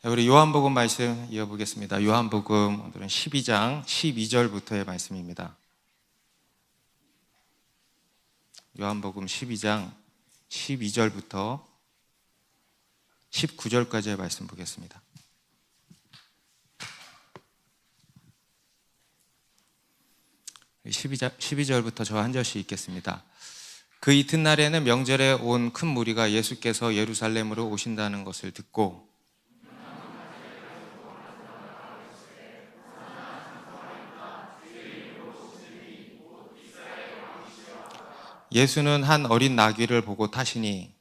우리 요한복음 말씀 이어보겠습니다. 요한복음 오늘은 12장 12절부터의 말씀입니다. 요한복음 12장 12절부터 19절까지의 말씀 보겠습니다. 12절부터 저 한 절씩 읽겠습니다. 그 이튿날에는 명절에 온 큰 무리가 예수께서 예루살렘으로 오신다는 것을 듣고 예수는 한 어린 나귀를 보고 타시니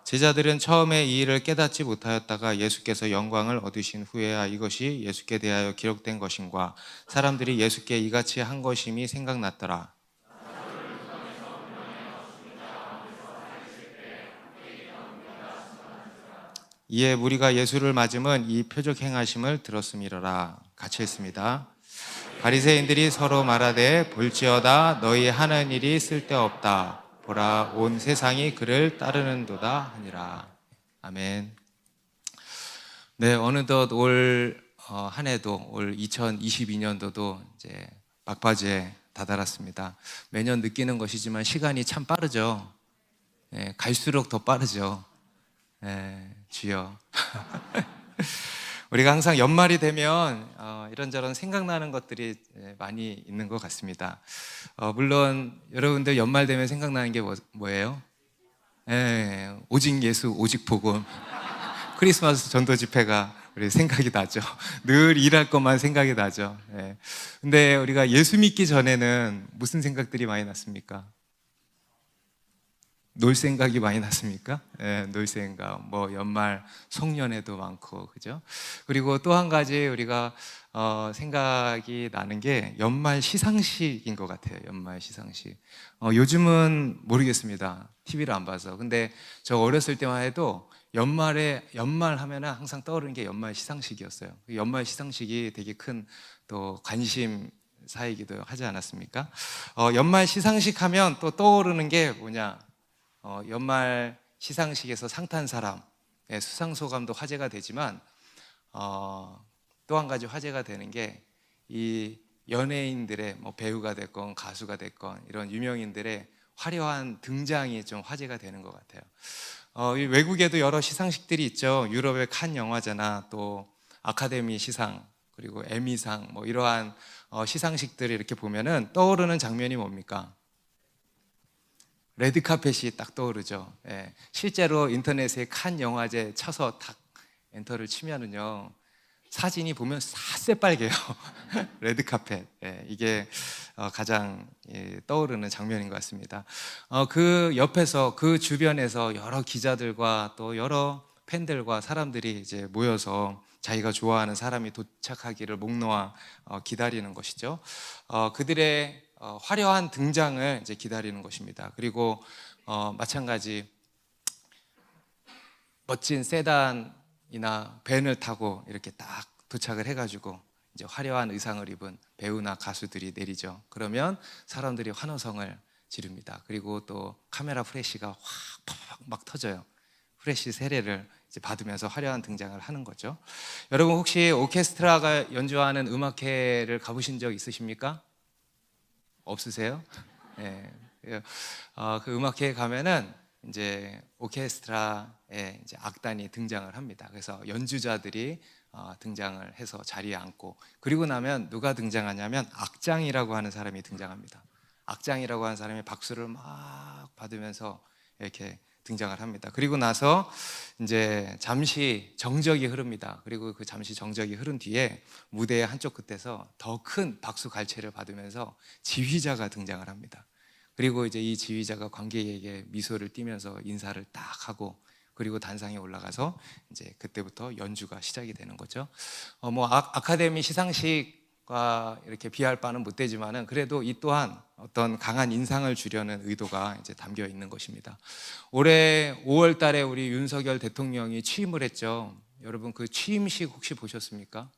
제자들은 처음에 이 일을 깨닫지 못하였다가 예수께서 영광을 얻으신 후에야 이것이 예수께 대하여 기록된 것인과 사람들이 예수께 이같이 한 것임이 생각났더라. 이에 무리가 예수를 맞음은 이 표적 행하심을 들었음이로라. 같이 했습니다. 바리새인들이 서로 말하되 볼지어다 너희 하는 일이 쓸데없다. 보라 온 세상이 그를 따르는도다 하니라. 아멘. 네, 어느덧 올 한 해도 올 2022년도도 이제 막바지에 다다랐습니다. 매년 느끼는 것이지만 시간이 참 빠르죠. 네, 갈수록 더 빠르죠. 네, 주여. 우리가 항상 연말이 되면 이런저런 생각나는 것들이 많이 있는 것 같습니다. 물론 여러분들 연말 되면 생각나는 게 뭐예요? 오직 예수, 오직 복음. 크리스마스 전도 집회가 우리 생각이 나죠. 늘 일할 것만 생각이 나죠. 근데 우리가 예수 믿기 전에는 무슨 생각들이 많이 났습니까? 놀 생각이 많이 났습니까? 놀 생각, 연말 송년회도 많고, 그죠? 그리고 또 한 가지 우리가 생각이 나는 게 연말 시상식인 것 같아요. 연말 시상식. 요즘은 모르겠습니다. TV를 안 봐서. 근데 저 어렸을 때만 해도 연말 하면은 항상 떠오르는 게 연말 시상식이었어요. 연말 시상식이 되게 큰 또 관심 사이기도 하지 않았습니까? 연말 시상식 하면 또 떠오르는 게 뭐냐? 연말 시상식에서 상 탄 사람, 수상소감도 화제가 되지만 또 한 가지 화제가 되는 게 이 연예인들의 배우가 됐건 가수가 됐건 이런 유명인들의 화려한 등장이 좀 화제가 되는 것 같아요. 외국에도 여러 시상식들이 있죠. 유럽의 칸 영화제나 또 아카데미 시상 그리고 에미상 이러한 시상식들을 이렇게 보면은 떠오르는 장면이 뭡니까? 레드카펫이 딱 떠오르죠. 실제로 인터넷에 칸 영화제 쳐서 딱 엔터를 치면은요 사진이 보면 새빨개요. 레드카펫. 이게 가장 떠오르는 장면인 것 같습니다. 그 옆에서 그 주변에서 여러 기자들과 또 여러 팬들과 사람들이 이제 모여서 자기가 좋아하는 사람이 도착하기를 목 놓아 기다리는 것이죠. 그들의 화려한 등장을 이제 기다리는 것입니다. 그리고 마찬가지 멋진 세단이나 밴을 타고 이렇게 딱 도착을 해가지고 이제 화려한 의상을 입은 배우나 가수들이 내리죠. 그러면 사람들이 환호성을 지릅니다. 그리고 또 카메라 프레시가 막 터져요. 프레시 세례를 이제 받으면서 화려한 등장을 하는 거죠. 여러분 혹시 오케스트라가 연주하는 음악회를 가보신 적 있으십니까? 없으세요? 그 음악회에 가면은 이제 오케스트라에 이제 악단이 등장을 합니다. 그래서 연주자들이 등장을 해서 자리에 앉고 그리고 나면 누가 등장하냐면 악장이라고 하는 사람이 등장합니다. 악장이라고 하는 사람이 박수를 막 받으면서 이렇게 등장을 합니다. 그리고 나서 이제 잠시 정적이 흐릅니다. 그리고 그 잠시 정적이 흐른 뒤에 무대의 한쪽 끝에서 더 큰 박수 갈채를 받으면서 지휘자가 등장을 합니다. 그리고 이제 이 지휘자가 관객에게 미소를 띠면서 인사를 딱 하고 그리고 단상에 올라가서 이제 그때부터 연주가 시작이 되는 거죠. 아카데미 시상식과 이렇게 비할 바는 못 되지만은 그래도 이 또한 어떤 강한 인상을 주려는 의도가 이제 담겨 있는 것입니다. 올해 5월 달에 우리 윤석열 대통령이 취임을 했죠. 여러분 그 취임식 혹시 보셨습니까?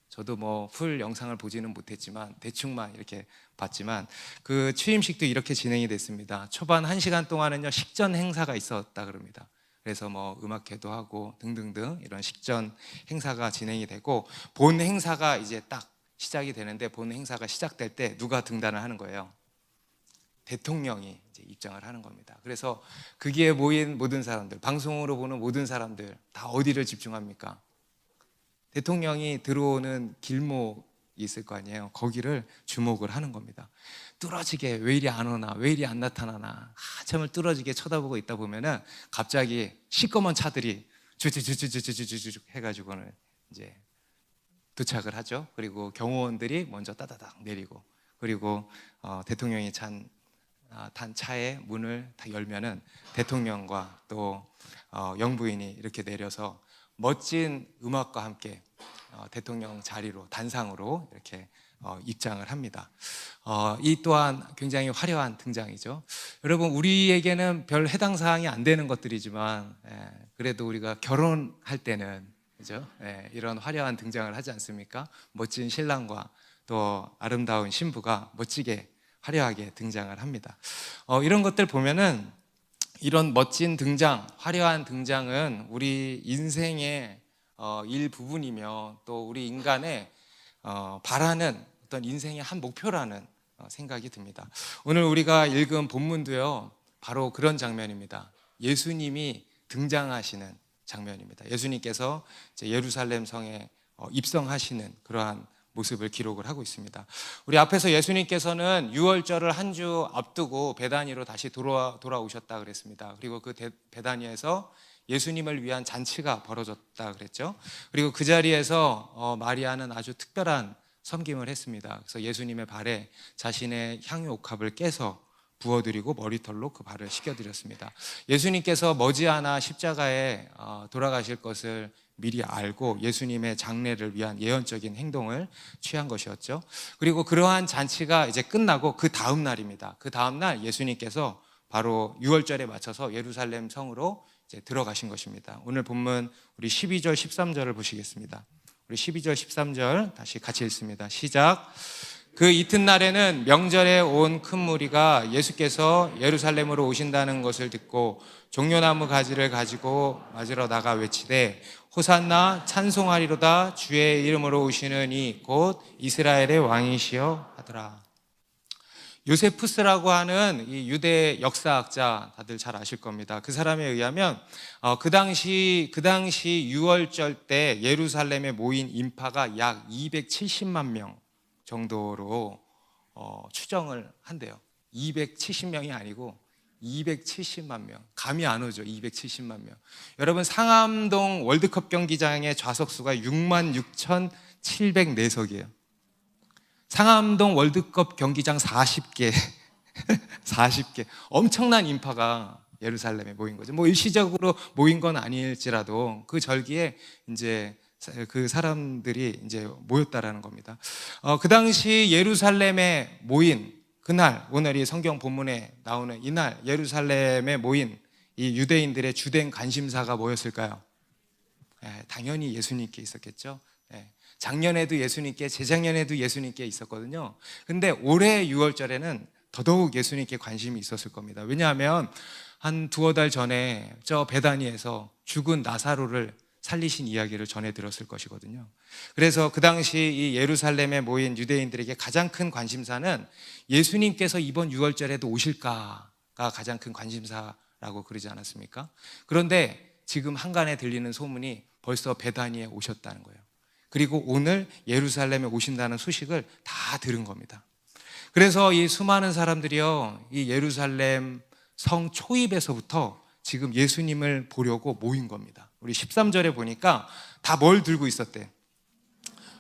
저도 뭐 풀 영상을 보지는 못했지만 대충만 이렇게 봤지만 그 취임식도 이렇게 진행이 됐습니다. 초반 1시간 동안은요 식전 행사가 있었다 그럽니다. 그래서 뭐 음악회도 하고 등등등 이런 식전 행사가 진행이 되고 본 행사가 이제 딱 시작이 되는데 본 행사가 시작될 때 누가 등단을 하는 거예요? 대통령이 이제 입장을 하는 겁니다. 그래서 거기에 모인 모든 사람들, 방송으로 보는 모든 사람들 다 어디를 집중합니까? 대통령이 들어오는 길목이 있을 거 아니에요. 거기를 주목을 하는 겁니다. 뚫어지게 왜 이리 안 오나, 왜 이리 안 나타나나 한참을 뚫어지게 쳐다보고 있다 보면은 갑자기 시꺼먼 차들이 주주주주주주주주 해가지고는 이제 도착을 하죠. 그리고 경호원들이 먼저 따다닥 내리고 그리고 대통령이 탄 차의 문을 다 열면은 대통령과 또 영부인이 이렇게 내려서 멋진 음악과 함께 대통령 자리로 단상으로 이렇게 입장을 합니다. 이 또한 굉장히 화려한 등장이죠. 여러분 우리에게는 별 해당 사항이 안 되는 것들이지만 그래도 우리가 결혼할 때는 그죠? 이런 화려한 등장을 하지 않습니까? 멋진 신랑과 또 아름다운 신부가 멋지게 화려하게 등장을 합니다. 이런 것들 보면은 이런 멋진 등장, 화려한 등장은 우리 인생의 일부분이며 또 우리 인간의 바라는 어떤 인생의 한 목표라는 생각이 듭니다. 오늘 우리가 읽은 본문도요 바로 그런 장면입니다. 예수님이 등장하시는 장면입니다. 예수님께서 이제 예루살렘 성에 입성하시는 그러한 모습을 기록을 하고 있습니다. 우리 앞에서 예수님께서는 유월절을 한 주 앞두고 베다니로 다시 돌아오셨다 그랬습니다. 그리고 그 베다니에서 예수님을 위한 잔치가 벌어졌다 그랬죠. 그리고 그 자리에서 마리아는 아주 특별한 섬김을 했습니다. 그래서 예수님의 발에 자신의 향유 옥합을 깨서 부어드리고 머리털로 그 발을 씻겨드렸습니다. 예수님께서 머지않아 십자가에 돌아가실 것을 미리 알고 예수님의 장례를 위한 예언적인 행동을 취한 것이었죠. 그리고 그러한 잔치가 이제 끝나고 그 다음 날입니다. 그 다음 날 예수님께서 바로 유월절에 맞춰서 예루살렘 성으로 이제 들어가신 것입니다. 오늘 본문 우리 12절 13절을 보시겠습니다. 우리 12절 13절 다시 같이 읽습니다. 시작. 그 이튿날에는 명절에 온 큰 무리가 예수께서 예루살렘으로 오신다는 것을 듣고 종려나무 가지를 가지고 맞으러 나가 외치되 호산나 찬송하리로다 주의 이름으로 오시는 이 곧 이스라엘의 왕이시여 하더라. 요세푸스라고 하는 이 유대 역사학자 다들 잘 아실 겁니다. 그 사람에 의하면 그 당시 유월절 때 예루살렘에 모인 인파가 약 270만 명 정도로 추정을 한대요. 270명이 아니고 270만 명. 감이 안 오죠. 270만 명. 여러분 상암동 월드컵 경기장의 좌석수가 66,704석이에요. 상암동 월드컵 경기장 40개 40개 엄청난 인파가 예루살렘에 모인 거죠. 뭐 일시적으로 모인 건 아닐지라도 그 절기에 이제 그 사람들이 이제 모였다라는 겁니다. 그 당시 예루살렘에 모인 그날, 오늘 이 성경 본문에 나오는 이날 예루살렘에 모인 이 유대인들의 주된 관심사가 뭐였을까요? 당연히 예수님께 있었겠죠. 작년에도 예수님께, 재작년에도 예수님께 있었거든요. 근데 올해 6월절에는 더더욱 예수님께 관심이 있었을 겁니다. 왜냐하면 한 두어 달 전에 저 베다니에서 죽은 나사로를 살리신 이야기를 전해 들었을 것이거든요. 그래서 그 당시 이 예루살렘에 모인 유대인들에게 가장 큰 관심사는 예수님께서 이번 6월절에도 오실까가 가장 큰 관심사라고 그러지 않았습니까? 그런데 지금 한간에 들리는 소문이 벌써 베다니에 오셨다는 거예요. 그리고 오늘 예루살렘에 오신다는 소식을 다 들은 겁니다. 그래서 이 수많은 사람들이요, 이 예루살렘 성 초입에서부터 지금 예수님을 보려고 모인 겁니다. 우리 13절에 보니까 다 뭘 들고 있었대?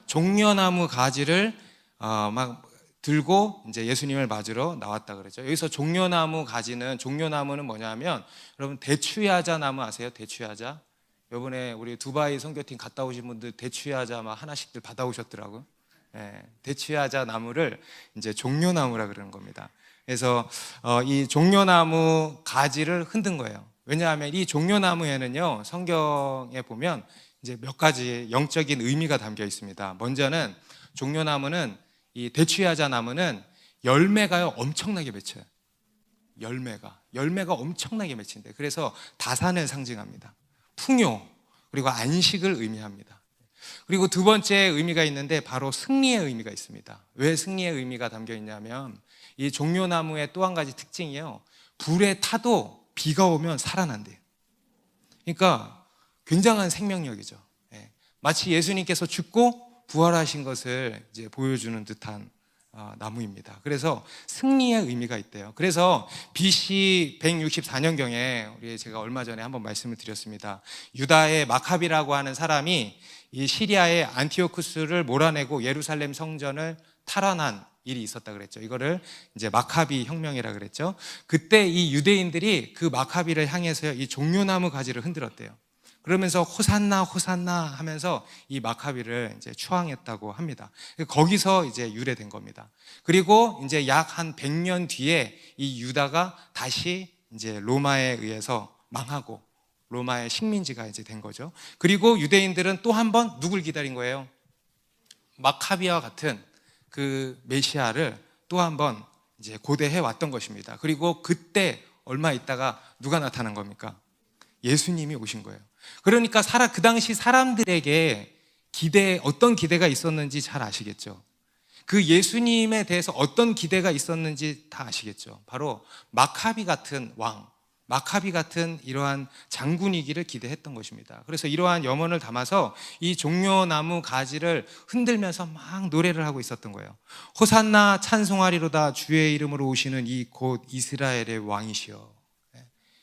종려나무 가지를 막 들고 이제 예수님을 맞으러 나왔다 그랬죠. 여기서 종려나무는 뭐냐면 여러분 대추야자 나무 아세요? 대추야자. 이번에 우리 두바이 선교팀 갔다 오신 분들 대추야자 막 하나씩들 받아오셨더라고요. 대추야자 나무를 이제 종려나무라 그러는 겁니다. 그래서 이 종려나무 가지를 흔든 거예요. 왜냐하면 이 종려나무에는요, 성경에 보면 이제 몇 가지 영적인 의미가 담겨 있습니다. 먼저는 종려나무는, 이 대추야자 나무는 열매가요 엄청나게 맺혀요. 열매가 엄청나게 맺힌대. 그래서 다산을 상징합니다. 풍요, 그리고 안식을 의미합니다. 그리고 두 번째 의미가 있는데 바로 승리의 의미가 있습니다. 왜 승리의 의미가 담겨 있냐면, 이 종려나무의 또 한 가지 특징이요, 불에 타도 비가 오면 살아난대요. 그러니까 굉장한 생명력이죠. 마치 예수님께서 죽고 부활하신 것을 이제 보여주는 듯한 나무입니다. 그래서 승리의 의미가 있대요. 그래서 BC 164년경에 제가 얼마 전에 한번 말씀을 드렸습니다. 유다의 마카비라고 하는 사람이 이 시리아의 안티오쿠스를 몰아내고 예루살렘 성전을 탈환한 일이 있었다 그랬죠. 이거를 이제 마카비 혁명이라 그랬죠. 그때 이 유대인들이 그 마카비를 향해서 이 종려나무 가지를 흔들었대요. 그러면서 호산나 호산나 하면서 이 마카비를 이제 추앙했다고 합니다. 거기서 이제 유래된 겁니다. 그리고 이제 약 한 100년 뒤에 이 유다가 다시 이제 로마에 의해서 망하고 로마의 식민지가 이제 된 거죠. 그리고 유대인들은 또 한 번 누굴 기다린 거예요? 마카비와 같은 그 메시아를 또 한 번 이제 고대해 왔던 것입니다. 그리고 그때 얼마 있다가 누가 나타난 겁니까? 예수님이 오신 거예요. 그러니까 그 당시 사람들에게 어떤 기대가 있었는지 잘 아시겠죠? 그 예수님에 대해서 어떤 기대가 있었는지 다 아시겠죠? 바로 마카비 같은 왕, 마카비 같은 이러한 장군이기를 기대했던 것입니다. 그래서 이러한 염원을 담아서 이 종려나무 가지를 흔들면서 막 노래를 하고 있었던 거예요. 호산나 찬송하리로다 주의 이름으로 오시는 이 곧 이스라엘의 왕이시여.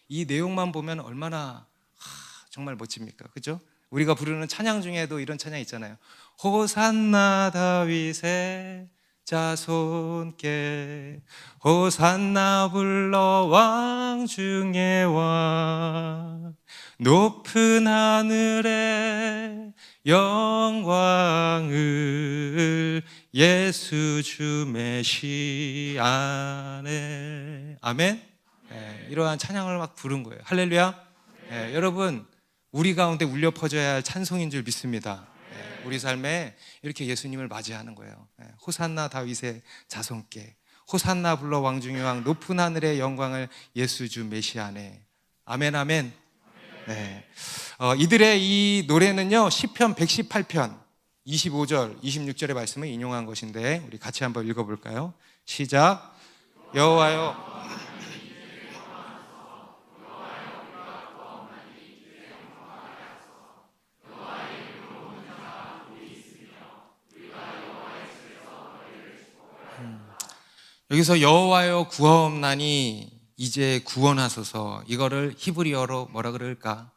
이 내용만 보면 얼마나 정말 멋집니까? 그죠? 우리가 부르는 찬양 중에도 이런 찬양 있잖아요. 호산나 다윗의 자손께 호산나 불러 왕 중의 왕 높은 하늘에 영광을 예수 주 메시아네. 아멘. 이러한 찬양을 막 부른 거예요. 할렐루야. 여러분, 우리 가운데 울려 퍼져야 할 찬송인 줄 믿습니다. 우리 삶에 이렇게 예수님을 맞이하는 거예요. 호산나 다윗의 자손께 호산나 불러 왕중의 왕 높은 하늘의 영광을 예수 주 메시아네. 아멘 아멘. 네. 이들의 이 노래는요 시편 118편 25절 26절의 말씀을 인용한 것인데 우리 같이 한번 읽어볼까요? 시작. 여호와여 여기서 여호와여 구하옵나니 이제 구원하소서, 이거를 히브리어로 뭐라 그럴까?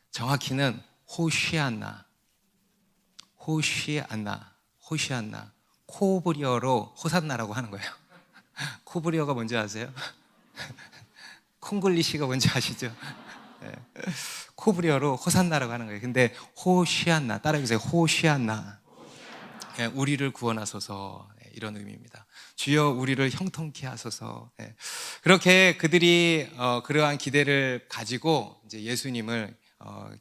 정확히는 호시안나. 코브리어로 호산나라고 하는 거예요. 코브리어가 뭔지 아세요? 콩글리시가 뭔지 아시죠? 코브리어로 호산나라고 하는 거예요. 근데 호시안나, 따라해보세요. 호시안나. 우리를 구원하소서, 이런 의미입니다. 주여 우리를 형통케 하소서. 그렇게 그들이 그러한 기대를 가지고 이제 예수님을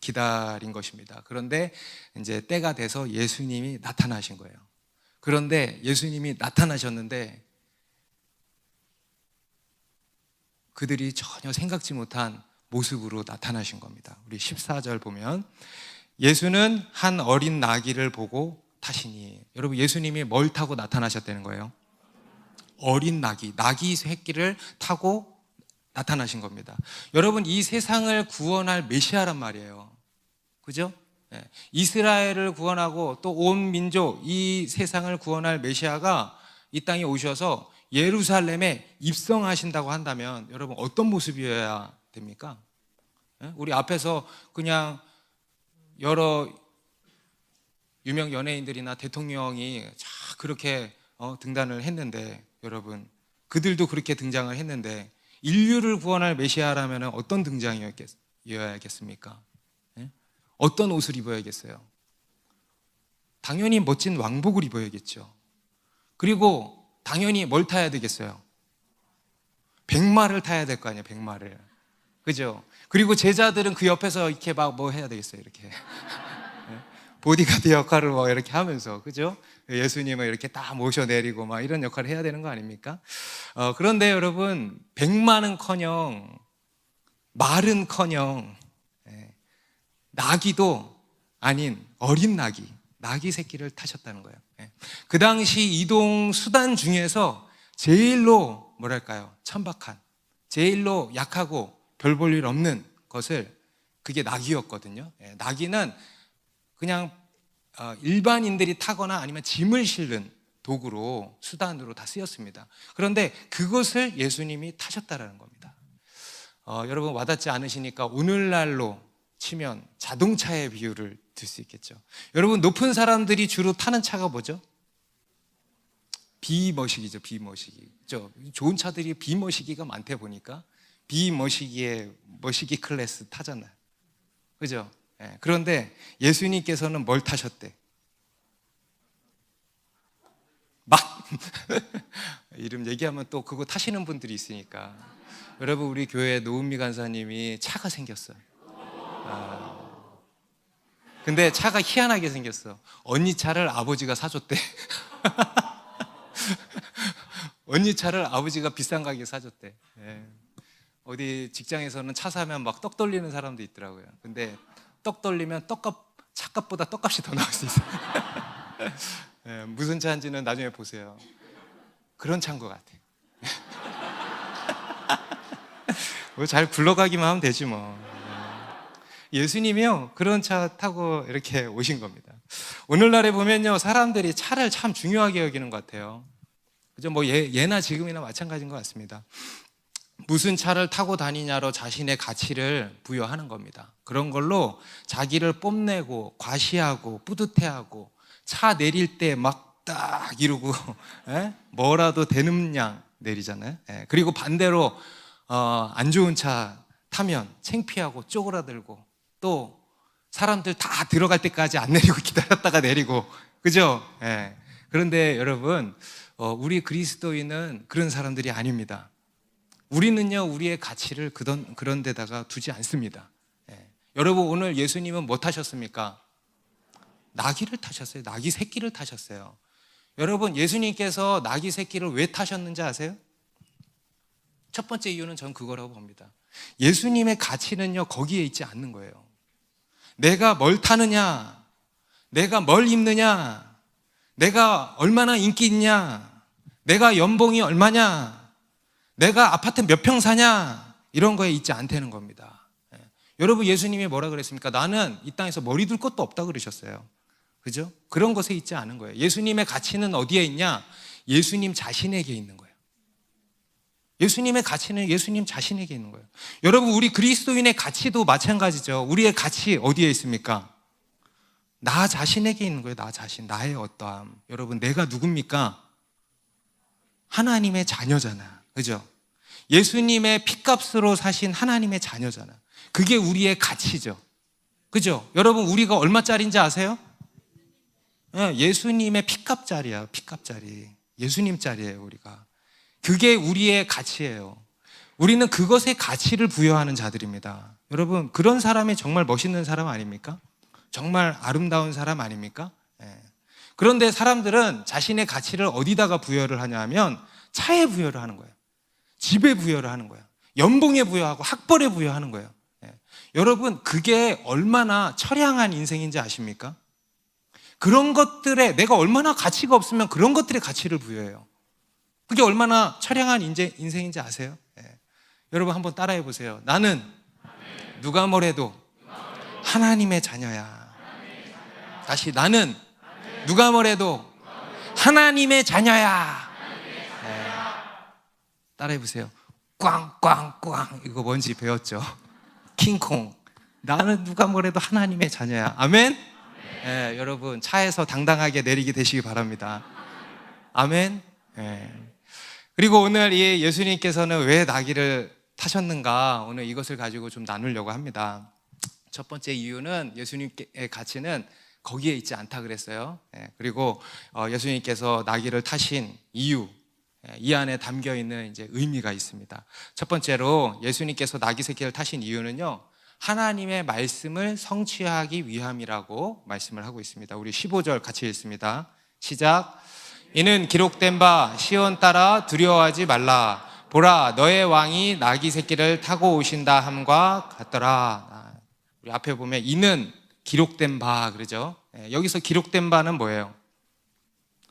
기다린 것입니다. 그런데 이제 때가 돼서 예수님이 나타나신 거예요. 그런데 예수님이 나타나셨는데 그들이 전혀 생각지 못한 모습으로 나타나신 겁니다. 우리 14절 보면 예수는 한 어린 나귀를 보고 타시니, 여러분 예수님이 뭘 타고 나타나셨다는 거예요? 어린 나귀 새끼를 타고 나타나신 겁니다. 여러분 이 세상을 구원할 메시아란 말이에요. 그죠? 이스라엘을 구원하고 또 온 민족, 이 세상을 구원할 메시아가 이 땅에 오셔서 예루살렘에 입성하신다고 한다면 여러분 어떤 모습이어야 됩니까? 우리 앞에서 그냥 여러 유명 연예인들이나 대통령이 그렇게 등단을 했는데, 여러분 그들도 그렇게 등장을 했는데 인류를 구원할 메시아라면 어떤 등장이어야겠습니까? 어떤 옷을 입어야겠어요? 당연히 멋진 왕복을 입어야겠죠. 그리고 당연히 뭘 타야 되겠어요? 백마를 타야 될 거 아니에요. 백마를. 그죠? 그리고 제자들은 그 옆에서 이렇게 막 뭐 해야 되겠어요, 이렇게. 보디가드 역할을 뭐 이렇게 하면서, 그죠? 예수님을 이렇게 딱 모셔내리고 막 이런 역할을 해야 되는 거 아닙니까? 그런데 여러분, 백마는커녕 말은커녕 나귀도 아닌 어린 나귀 새끼를 타셨다는 거예요. 그 당시 이동 수단 중에서 제일로 뭐랄까요? 천박한, 제일로 약하고 별 볼 일 없는 것을, 그게 나귀였거든요. 나귀는 그냥 일반인들이 타거나 아니면 짐을 실는 도구로, 수단으로 다 쓰였습니다. 그런데 그것을 예수님이 타셨다라는 겁니다. 여러분 와닿지 않으시니까 오늘날로 치면 자동차의 비유를 들 수 있겠죠. 여러분, 높은 사람들이 주로 타는 차가 뭐죠? 비머시기죠. 비머시기. 좋은 차들이 비머시기가 많대 보니까 비머시기의 머시기 클래스 타잖아요. 그죠? 그런데 예수님께서는 뭘 타셨대? 막 이름 얘기하면 또 그거 타시는 분들이 있으니까. 여러분, 우리 교회 노은미 간사님이 차가 생겼어요. 근데 차가 희한하게 생겼어. 언니 차를 아버지가 사줬대. 언니 차를 아버지가 비싼 가격에 사줬대. 어디 직장에서는 차 사면 막 떡 돌리는 사람도 있더라고요. 근데 떡 돌리면 차값보다 떡값이 더 나올 수 있어요. 무슨 차인지는 나중에 보세요. 그런 차인 것 같아. 잘 굴러가기만 하면 되지 뭐. 예수님이요, 그런 차 타고 이렇게 오신 겁니다. 오늘날에 보면요, 사람들이 차를 참 중요하게 여기는 것 같아요. 그죠? 뭐 예나 지금이나 마찬가지인 것 같습니다. 무슨 차를 타고 다니냐로 자신의 가치를 부여하는 겁니다. 그런 걸로 자기를 뽐내고 과시하고 뿌듯해하고, 차 내릴 때 막 딱 이러고 뭐라도 되는 양 내리잖아요. 그리고 반대로 안 좋은 차 타면 창피하고 쪼그라들고, 또 사람들 다 들어갈 때까지 안 내리고 기다렸다가 내리고, 그죠? 그런데 여러분, 우리 그리스도인은 그런 사람들이 아닙니다. 우리는요, 우리의 가치를 그런 데다가 두지 않습니다. 여러분, 오늘 예수님은 뭐 타셨습니까? 나귀를 타셨어요. 나귀 새끼를 타셨어요. 여러분, 예수님께서 나귀 새끼를 왜 타셨는지 아세요? 첫 번째 이유는 전 그거라고 봅니다. 예수님의 가치는요, 거기에 있지 않는 거예요. 내가 뭘 타느냐, 내가 뭘 입느냐, 내가 얼마나 인기 있냐, 내가 연봉이 얼마냐, 내가 아파트 몇 평 사냐, 이런 거에 있지 않다는 겁니다. 여러분, 예수님이 뭐라 그랬습니까? 나는 이 땅에서 머리 둘 것도 없다 그러셨어요. 그죠? 그런 것에 있지 않은 거예요. 예수님의 가치는 어디에 있냐? 예수님 자신에게 있는 거예요. 예수님의 가치는 예수님 자신에게 있는 거예요. 여러분, 우리 그리스도인의 가치도 마찬가지죠. 우리의 가치 어디에 있습니까? 나 자신에게 있는 거예요. 나 자신, 나의 어떠함. 여러분, 내가 누굽니까? 하나님의 자녀잖아. 그죠? 예수님의 피값으로 사신 하나님의 자녀잖아. 그게 우리의 가치죠. 그죠? 여러분, 우리가 얼마짜리인지 아세요? 예수님의 피값짜리야. 피값짜리. 예수님짜리예요, 우리가. 그게 우리의 가치예요. 우리는 그것에 가치를 부여하는 자들입니다. 여러분, 그런 사람이 정말 멋있는 사람 아닙니까? 정말 아름다운 사람 아닙니까? 그런데 사람들은 자신의 가치를 어디다가 부여를 하냐면 차에 부여를 하는 거예요. 집에 부여를 하는 거예요. 연봉에 부여하고 학벌에 부여하는 거예요. 여러분, 그게 얼마나 처량한 인생인지 아십니까? 그런 것들에 내가 얼마나 가치가 없으면 그런 것들에 가치를 부여해요. 그게 얼마나 처량한 인생인지 아세요? 여러분, 한번 따라해 보세요. 나는 누가 뭐래도 하나님의 자녀야. 다시, 나는 누가 뭐래도 하나님의 자녀야. 따라해 보세요. 꽝꽝꽝. 이거 뭔지 배웠죠? 킹콩. 나는 누가 뭐래도 하나님의 자녀야. 아멘? 여러분, 차에서 당당하게 내리게 되시기 바랍니다. 아멘? 그리고 오늘 이 예수님께서는 왜 나귀를 타셨는가, 오늘 이것을 가지고 좀 나누려고 합니다. 첫 번째 이유는 예수님의 가치는 거기에 있지 않다 그랬어요. 그리고 예수님께서 나귀를 타신 이유, 이 안에 담겨 있는 이제 의미가 있습니다. 첫 번째로 예수님께서 나귀 새끼를 타신 이유는요, 하나님의 말씀을 성취하기 위함이라고 말씀을 하고 있습니다. 우리 15절 같이 읽습니다. 시작. 이는 기록된 바 시온 따라 두려워하지 말라. 보라, 너의 왕이 나귀 새끼를 타고 오신다 함과 같더라. 우리 앞에 보면 이는 기록된 바 그러죠. 여기서 기록된 바는 뭐예요?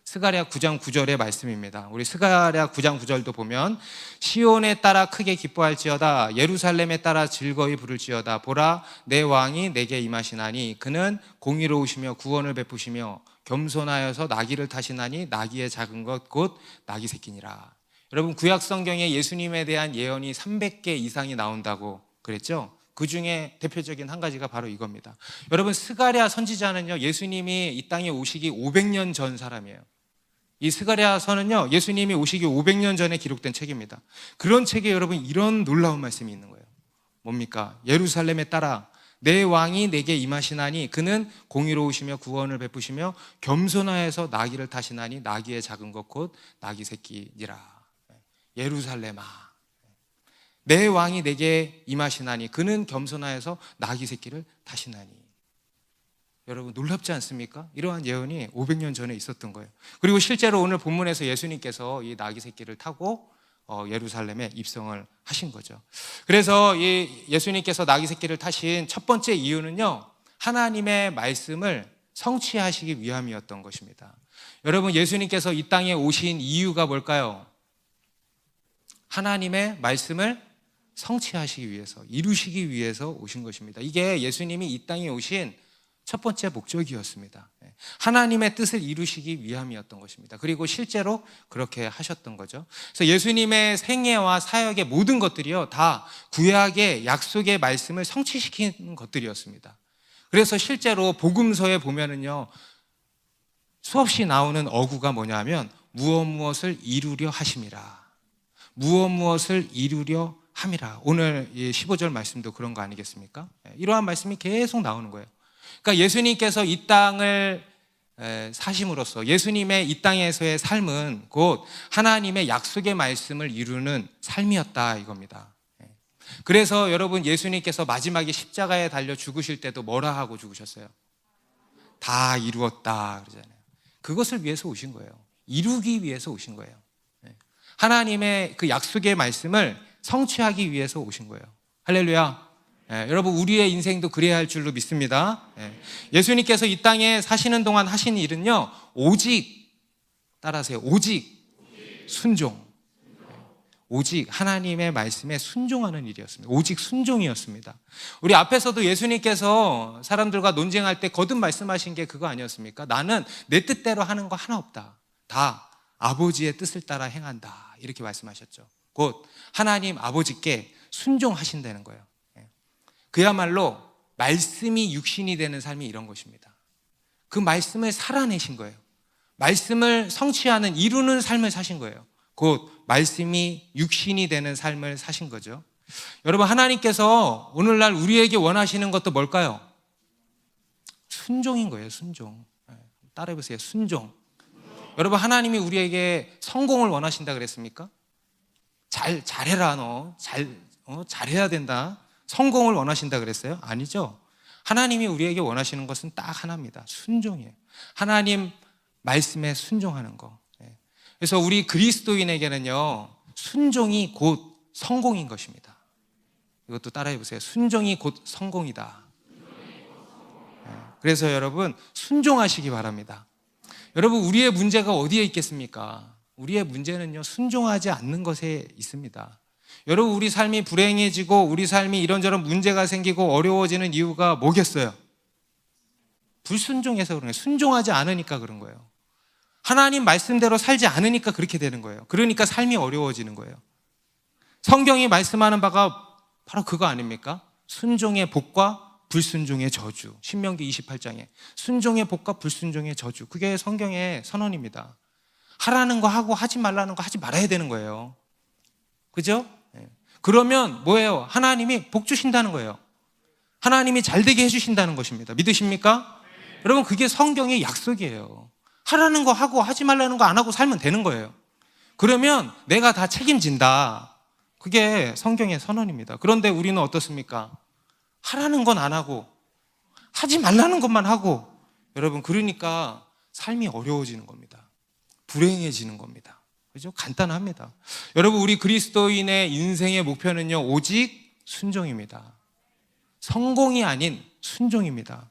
스가랴 9장 9절의 말씀입니다. 우리 스가랴 9장 9절도 보면 시온에 따라 크게 기뻐할지어다, 예루살렘에 따라 즐거이 부를지어다. 보라, 내 왕이 내게 임하시나니 그는 공의로우시며 구원을 베푸시며 겸손하여서 나귀를 타시나니 나귀의 작은 것 곧 나귀 새끼니라. 여러분, 구약 성경에 예수님에 대한 예언이 300개 이상이 나온다고 그랬죠? 그 중에 대표적인 한 가지가 바로 이겁니다. 여러분, 스가랴 선지자는요, 예수님이 이 땅에 오시기 500년 전 사람이에요. 이 스가랴서는요, 예수님이 오시기 500년 전에 기록된 책입니다. 그런 책에 여러분 이런 놀라운 말씀이 있는 거예요. 뭡니까? 예루살렘에 따라 내 왕이 내게 임하시나니 그는 공의로우시며 구원을 베푸시며 겸손하여서 나귀를 타시나니 나귀의 작은 것 곧 나귀 새끼니라. 예루살렘아, 내 왕이 내게 임하시나니 그는 겸손하여서 나귀 새끼를 타시나니. 여러분, 놀랍지 않습니까? 이러한 예언이 500년 전에 있었던 거예요. 그리고 실제로 오늘 본문에서 예수님께서 이 나귀 새끼를 타고 예루살렘에 입성을 하신 거죠. 그래서 이 예수님께서 나귀 새끼를 타신 첫 번째 이유는요, 하나님의 말씀을 성취하시기 위함이었던 것입니다. 여러분, 예수님께서 이 땅에 오신 이유가 뭘까요? 하나님의 말씀을 성취하시기 위해서, 이루시기 위해서 오신 것입니다. 이게 예수님이 이 땅에 오신 첫 번째 목적이었습니다. 하나님의 뜻을 이루시기 위함이었던 것입니다. 그리고 실제로 그렇게 하셨던 거죠. 그래서 예수님의 생애와 사역의 모든 것들이요, 다 구약의 약속의 말씀을 성취시키는 것들이었습니다. 그래서 실제로 복음서에 보면은요, 수없이 나오는 어구가 뭐냐면 무엇을 이루려 하심이라, 무엇을 이루려 함이라. 오늘 15절 말씀도 그런 거 아니겠습니까? 이러한 말씀이 계속 나오는 거예요. 그러니까 예수님께서 이 땅을 사심으로써 예수님의 이 땅에서의 삶은 곧 하나님의 약속의 말씀을 이루는 삶이었다 이겁니다. 그래서 여러분, 예수님께서 마지막에 십자가에 달려 죽으실 때도 뭐라 하고 죽으셨어요? 다 이루었다 그러잖아요. 그것을 위해서 오신 거예요. 이루기 위해서 오신 거예요. 하나님의 그 약속의 말씀을 성취하기 위해서 오신 거예요. 할렐루야. 여러분, 우리의 인생도 그래야 할 줄로 믿습니다. 예수님께서 이 땅에 사시는 동안 하신 일은요, 오직, 따라하세요, 오직 순종, 오직 하나님의 말씀에 순종하는 일이었습니다. 오직 순종이었습니다. 우리 앞에서도 예수님께서 사람들과 논쟁할 때 거듭 말씀하신 게 그거 아니었습니까? 나는 내 뜻대로 하는 거 하나 없다, 다 아버지의 뜻을 따라 행한다, 이렇게 말씀하셨죠. 곧 하나님 아버지께 순종하신다는 거예요. 그야말로 말씀이 육신이 되는 삶이 이런 것입니다. 그 말씀을 살아내신 거예요. 말씀을 성취하는, 이루는 삶을 사신 거예요. 곧 말씀이 육신이 되는 삶을 사신 거죠. 여러분, 하나님께서 오늘날 우리에게 원하시는 것도 뭘까요? 순종인 거예요. 순종. 따라해보세요. 순종. 여러분, 하나님이 우리에게 성공을 원하신다 그랬습니까? 잘해라, 너. 잘해야 된다. 성공을 원하신다 그랬어요? 아니죠. 하나님이 우리에게 원하시는 것은 딱 하나입니다. 순종이에요. 하나님 말씀에 순종하는 거. 그래서 우리 그리스도인에게는요, 순종이 곧 성공인 것입니다. 이것도 따라해 보세요. 순종이 곧 성공이다. 그래서 여러분, 순종하시기 바랍니다. 여러분, 우리의 문제가 어디에 있겠습니까? 우리의 문제는요, 순종하지 않는 것에 있습니다. 여러분, 우리 삶이 불행해지고 우리 삶이 이런저런 문제가 생기고 어려워지는 이유가 뭐겠어요? 불순종해서 그런 거예요. 순종하지 않으니까 그런 거예요. 하나님 말씀대로 살지 않으니까 그렇게 되는 거예요. 그러니까 삶이 어려워지는 거예요. 성경이 말씀하는 바가 바로 그거 아닙니까? 순종의 복과 불순종의 저주. 신명기 28장에 순종의 복과 불순종의 저주. 그게 성경의 선언입니다. 하라는 거 하고 하지 말라는 거 하지 말아야 되는 거예요. 그죠? 그러면 뭐예요? 하나님이 복 주신다는 거예요. 하나님이 잘 되게 해주신다는 것입니다. 믿으십니까? 여러분, 그게 성경의 약속이에요. 하라는 거 하고 하지 말라는 거 안 하고 살면 되는 거예요. 그러면 내가 다 책임진다. 그게 성경의 선언입니다. 그런데 우리는 어떻습니까? 하라는 건 안 하고 하지 말라는 것만 하고, 여러분, 그러니까 삶이 어려워지는 겁니다. 불행해지는 겁니다. 그죠? 간단합니다. 여러분, 우리 그리스도인의 인생의 목표는요, 오직 순종입니다. 성공이 아닌 순종입니다.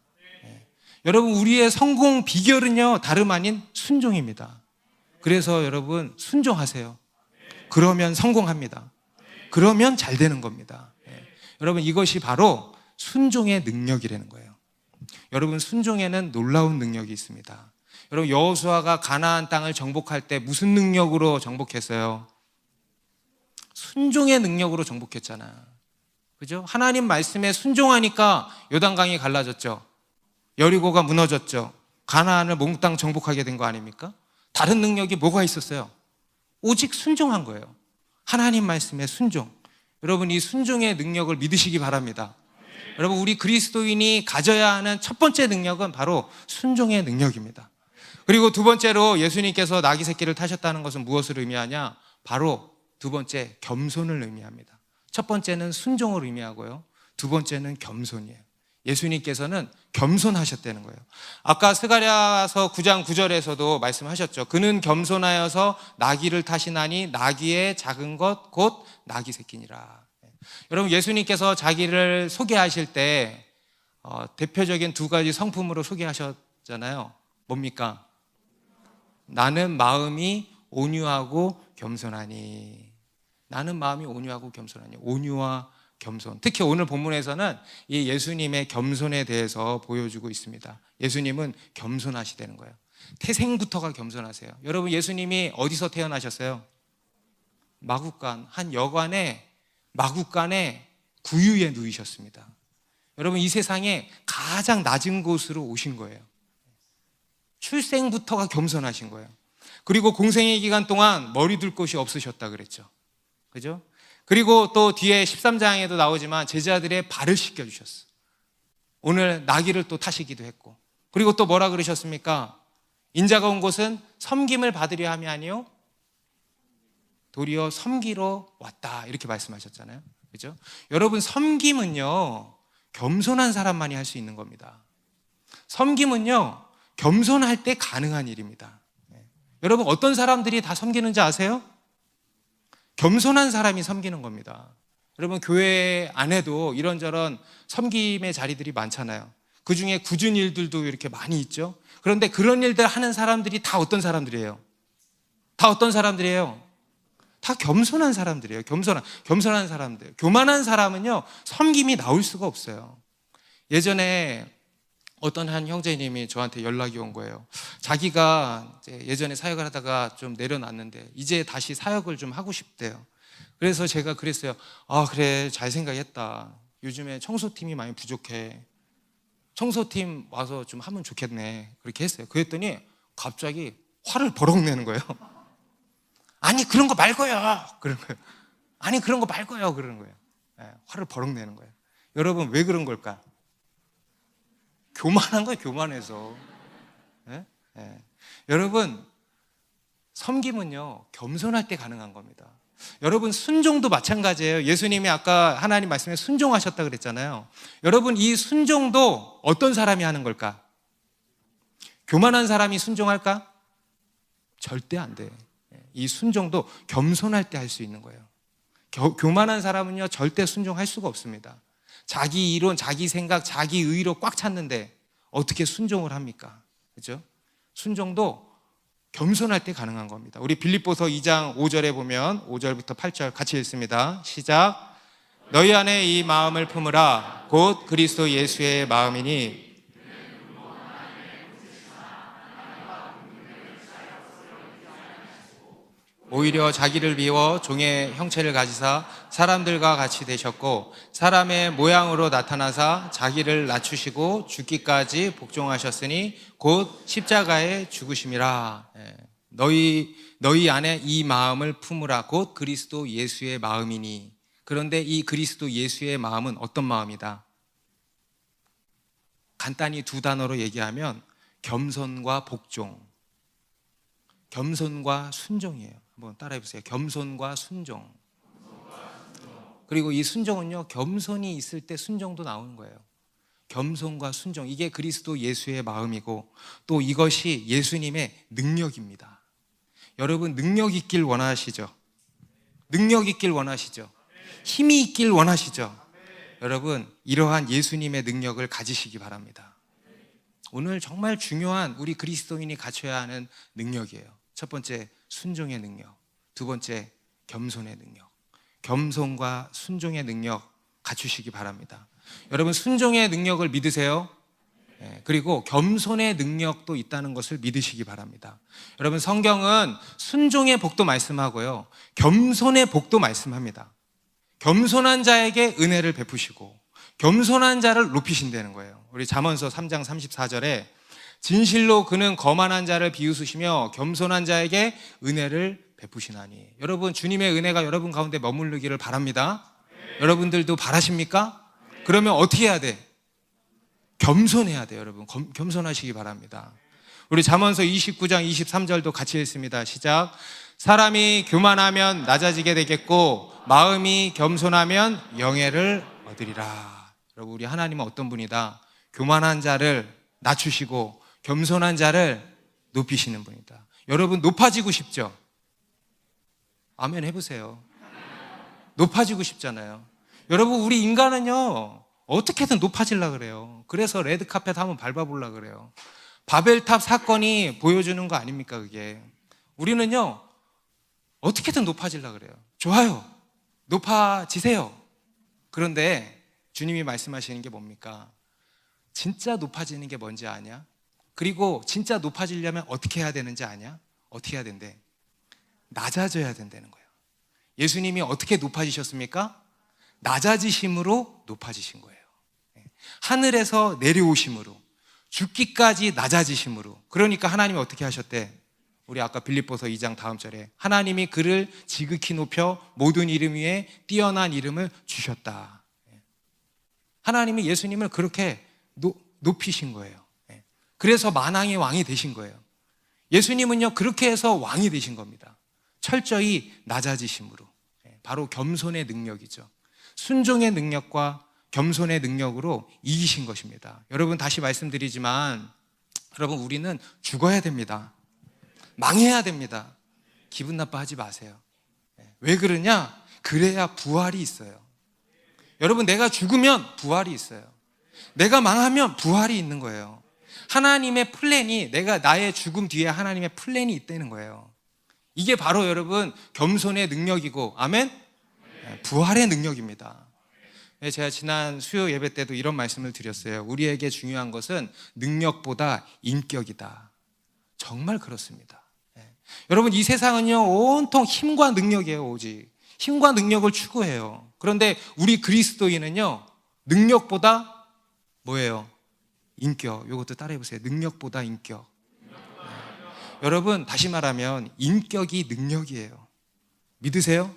여러분, 우리의 성공 비결은요, 다름 아닌 순종입니다. 그래서 여러분, 순종하세요. 그러면 성공합니다. 그러면 잘 되는 겁니다. 여러분, 이것이 바로 순종의 능력이라는 거예요. 여러분, 순종에는 놀라운 능력이 있습니다. 여러분, 여호수아가 가나안 땅을 정복할 때 무슨 능력으로 정복했어요? 순종의 능력으로 정복했잖아. 그죠? 하나님 말씀에 순종하니까 요단강이 갈라졌죠. 여리고가 무너졌죠. 가나안을 몽땅 정복하게 된 거 아닙니까? 다른 능력이 뭐가 있었어요? 오직 순종한 거예요. 하나님 말씀에 순종. 여러분, 이 순종의 능력을 믿으시기 바랍니다. 여러분, 우리 그리스도인이 가져야 하는 첫 번째 능력은 바로 순종의 능력입니다. 그리고 두 번째로 예수님께서 나귀 새끼를 타셨다는 것은 무엇을 의미하냐? 바로 두 번째, 겸손을 의미합니다. 첫 번째는 순종을 의미하고요, 두 번째는 겸손이에요. 예수님께서는 겸손하셨다는 거예요. 아까 스가랴서 9장 9절에서도 말씀하셨죠. 그는 겸손하여서 나귀를 타시나니 나귀의 작은 것 곧 나귀 새끼니라. 여러분, 예수님께서 자기를 소개하실 때 대표적인 두 가지 성품으로 소개하셨잖아요. 뭡니까? 나는 마음이 온유하고 겸손하니. 나는 마음이 온유하고 겸손하니. 온유와 겸손. 특히 오늘 본문에서는 이 예수님의 겸손에 대해서 보여주고 있습니다. 예수님은 겸손하시다는 거예요. 태생부터가 겸손하세요. 여러분, 예수님이 어디서 태어나셨어요? 마구간, 한 여관의 마구간의 구유에 누이셨습니다. 여러분, 이 세상에 가장 낮은 곳으로 오신 거예요. 출생부터가 겸손하신 거예요. 그리고 공생의 기간 동안 머리 둘 곳이 없으셨다 그랬죠. 그죠? 그리고 또 뒤에 13장에도 나오지만 제자들의 발을 씻겨주셨어. 오늘 나귀를 또 타시기도 했고, 그리고 또 뭐라 그러셨습니까? 인자가 온 곳은 섬김을 받으려 함이 아니요 도리어 섬기러 왔다, 이렇게 말씀하셨잖아요. 그죠? 여러분, 섬김은요, 겸손한 사람만이 할 수 있는 겁니다. 섬김은요, 겸손할 때 가능한 일입니다. 여러분, 어떤 사람들이 다 섬기는지 아세요? 겸손한 사람이 섬기는 겁니다. 여러분, 교회 안에도 이런저런 섬김의 자리들이 많잖아요. 그 중에 굳은 일들도 이렇게 많이 있죠. 그런데 그런 일들 하는 사람들이 다 어떤 사람들이에요? 다 어떤 사람들이에요? 다 겸손한 사람들이에요. 겸손한 사람들. 교만한 사람은요, 섬김이 나올 수가 없어요. 예전에 어떤 한 형제님이 저한테 연락이 온 거예요. 자기가 예전에 사역을 하다가 좀 내려놨는데 이제 다시 사역을 좀 하고 싶대요. 그래서 제가 그랬어요. 아, 그래, 잘 생각했다. 요즘에 청소팀이 많이 부족해. 청소팀 와서 좀 하면 좋겠네. 그렇게 했어요. 그랬더니 갑자기 화를 버럭 내는 거예요. 아니, 그런 거 말고요. 그런 거예요. 아니, 그런 거 말고요. 그러는 거예요. 화를 버럭 내는 거예요. 여러분, 왜 그런 걸까? 교만한 거예요. 교만해서. 여러분, 섬김은요, 겸손할 때 가능한 겁니다. 여러분, 순종도 마찬가지예요. 예수님이 아까 하나님 말씀에 순종하셨다 그랬잖아요. 여러분, 이 순종도 어떤 사람이 하는 걸까? 교만한 사람이 순종할까? 절대 안 돼. 이 순종도 겸손할 때 할 수 있는 거예요. 교만한 사람은요, 절대 순종할 수가 없습니다. 자기 이론, 자기 생각, 자기 의로 꽉 찼는데 어떻게 순종을 합니까? 그죠? 순종도 겸손할 때 가능한 겁니다. 우리 빌립보서 2장 5절에 보면 5절부터 8절 같이 읽습니다. 시작. 너희 안에 이 마음을 품으라. 곧 그리스도 예수의 마음이니 오히려 자기를 비워 종의 형체를 가지사 사람들과 같이 되셨고 사람의 모양으로 나타나사 자기를 낮추시고 죽기까지 복종하셨으니 곧 십자가에 죽으심이라. 너희 안에 이 마음을 품으라. 곧 그리스도 예수의 마음이니. 그런데 이 그리스도 예수의 마음은 어떤 마음이다? 간단히 두 단어로 얘기하면 겸손과 복종. 겸손과 순종이에요. 한번 따라해 보세요. 겸손과 순종. 그리고 이 순종은요, 겸손이 있을 때 순종도 나오는 거예요. 겸손과 순종, 이게 그리스도 예수의 마음이고 또 이것이 예수님의 능력입니다. 여러분, 능력 있길 원하시죠? 능력 있길 원하시죠? 힘이 있길 원하시죠? 여러분, 이러한 예수님의 능력을 가지시기 바랍니다. 오늘 정말 중요한 우리 그리스도인이 갖춰야 하는 능력이에요. 첫 번째, 순종의 능력. 두 번째, 겸손의 능력. 겸손과 순종의 능력 갖추시기 바랍니다. 여러분, 순종의 능력을 믿으세요? 그리고 겸손의 능력도 있다는 것을 믿으시기 바랍니다. 여러분, 성경은 순종의 복도 말씀하고요, 겸손의 복도 말씀합니다. 겸손한 자에게 은혜를 베푸시고 겸손한 자를 높이신다는 거예요. 우리 잠언서 3장 34절에 진실로 그는 거만한 자를 비웃으시며 겸손한 자에게 은혜를 베푸시나니. 여러분, 주님의 은혜가 여러분 가운데 머무르기를 바랍니다. 여러분들도 바라십니까? 그러면 어떻게 해야 돼? 겸손해야 돼요. 여러분, 겸손하시기 바랍니다. 우리 잠언서 29장 23절도 같이 읽습니다. 시작. 사람이 교만하면 낮아지게 되겠고 마음이 겸손하면 영예를 얻으리라. 여러분, 우리 하나님은 어떤 분이다? 교만한 자를 낮추시고 겸손한 자를 높이시는 분이다. 여러분, 높아지고 싶죠? 아멘 해보세요. 높아지고 싶잖아요. 여러분, 우리 인간은요, 어떻게든 높아지려고 그래요. 그래서 레드카펫 한번 밟아보려고 그래요. 바벨탑 사건이 보여주는 거 아닙니까, 그게? 우리는요, 어떻게든 높아지려고 그래요. 좋아요. 높아지세요. 그런데 주님이 말씀하시는 게 뭡니까? 진짜 높아지는 게 뭔지 아냐? 그리고 진짜 높아지려면 어떻게 해야 되는지 아냐? 어떻게 해야 된대? 낮아져야 된다는 거예요. 예수님이 어떻게 높아지셨습니까? 낮아지심으로 높아지신 거예요. 하늘에서 내려오심으로, 죽기까지 낮아지심으로. 그러니까 하나님이 어떻게 하셨대? 우리 아까 빌립보서 2장 다음 절에 하나님이 그를 지극히 높여 모든 이름 위에 뛰어난 이름을 주셨다. 하나님이 예수님을 그렇게 높이신 거예요. 그래서 만왕의 왕이 되신 거예요. 예수님은요, 그렇게 해서 왕이 되신 겁니다. 철저히 낮아지심으로. 바로 겸손의 능력이죠. 순종의 능력과 겸손의 능력으로 이기신 것입니다. 여러분, 다시 말씀드리지만 여러분, 우리는 죽어야 됩니다. 망해야 됩니다. 기분 나빠하지 마세요. 왜 그러냐? 그래야 부활이 있어요. 여러분, 내가 죽으면 부활이 있어요. 내가 망하면 부활이 있는 거예요. 하나님의 플랜이, 내가 나의 죽음 뒤에 하나님의 플랜이 있다는 거예요. 이게 바로 여러분 겸손의 능력이고, 아멘? 부활의 능력입니다. 제가 지난 수요 예배 때도 이런 말씀을 드렸어요. 우리에게 중요한 것은 능력보다 인격이다. 정말 그렇습니다. 여러분, 이 세상은요, 온통 힘과 능력이에요. 오직 힘과 능력을 추구해요. 그런데 우리 그리스도인은요, 능력보다 뭐예요? 인격. 이것도 따라해 보세요. 능력보다 인격. 여러분, 다시 말하면 인격이 능력이에요. 믿으세요?